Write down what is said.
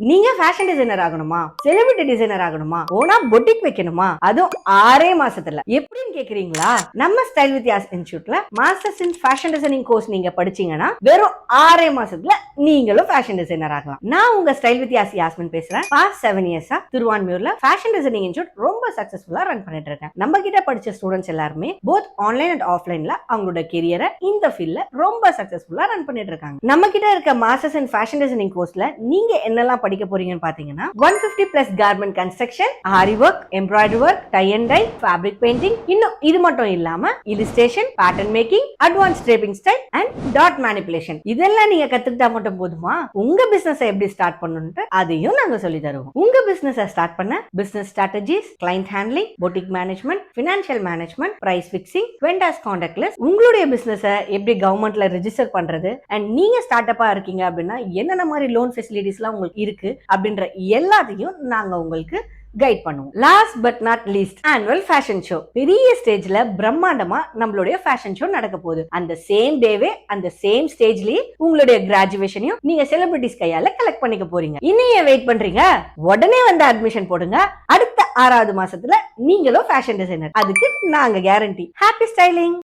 நீங்க fashion designer ஆகணுமா, celebrity designer ஆகணுமா, ஓனா பொட்டிக் வைக்கணுமா, அதுவும் 6 மாசத்துல எப்படின்னு கேக்குறீங்களா? நம்ம ஸ்டைல் வித் யாஸ் இன்ஸ்டிடியூட்ல masters in fashion designing course நீங்க படிச்சீங்கன்னா வெறும் 6 மாசத்துல நீங்களும் ஃபேஷன் டிசைனர் ஆகலாம். நான் உங்க ஸ்டைல் வித் யாஸ் யாஸ்மின் பேசுறேன். பாஸ்ட் 7 இயர்ஸா திருவான்மியூர்ல ஃபேஷன் டிசைனிங் இன்ஸ்டிடியூட் ரொம்ப சக்சஸ்ஃபுல்லா ரன் பண்ணிட்டு இருக்கேன். நம்ம கிட்ட படிச்ச ஸ்டூடெண்ட்ஸ் எல்லாருமே போத் ஆன்லைன் அண்ட் ஆஃப்லைன்ல அவங்களோட கெரியரை இந்த ஃபீல்ட்ல ரொம்ப சக்சஸ்ஃபுல்லா ரன் பண்ணிட்டு இருக்காங்க. நம்ம கிட்ட இருக்க மாஸ்டர்ஸ் இன் ஃபேஷன் டிசைனிங் கோர்ஸ்ல நீங்க என்னெல்லாம் படிக்க போறீங்கன்னு பாத்தீங்கன்னா 150 plus garment construction, aari work, embroidery work, tie and dye, fabric painting, இன்னும் இது மட்டும் இல்லாம illustration, pattern making, advance draping style and டாட் மேனிபுலேஷன். இதெல்லாம் நீங்க கத்துக்கிட்டா மட்டும் போதுமா? உங்க பிசினஸ் எப்படி ஸ்டார்ட் பண்ணணும்னு அதையும் நாங்க சொல்லி தருவோம். உங்க பிசினஸ் ஸ்டார்ட் பண்ண business strategies, client handling, boutique management, financial management, price fixing, vendors contact list, உங்களுடைய பிசினஸ் எப்படி கவர்மெண்ட்ல ரெஜிஸ்டர் பண்றது, அண்ட் நீங்க ஸ்டார்ட் அப்பா இருக்கீங்க அப்படின்னா என்னென்ன மாதிரி லோன் ஃபெசிலிட்டிஸ்லாம் உங்களுக்கு இருக்கு அப்படின்ற எல்லாத்தையும் நாங்க உங்களுக்கு கைட் பண்ணுவோம். Last but not least, annual fashion show. பெரிய ஸ்டேஜ்ல பிரம்மாண்டமா நம்மளுடைய ஃபேஷன் ஷோ நடக்க போகுது. அந்த சேம் டேவே அந்த சேம் ஸ்டேஜ்லயே உங்களுடைய கிராஜுவேஷனையும் நீங்க செலிபிரிட்டிஸ் கையால கலெக்ட் பண்ணிக்க போறீங்க. இன்னையே வெயிட் பண்றீங்க? உடனே வந்து அட்மிஷன் போடுங்க. அடுத்த 6வது மாசத்துல நீங்களும் ஃபேஷன் டிசைனர். அதுக்கு நாங்க கேரண்டி. Happy styling.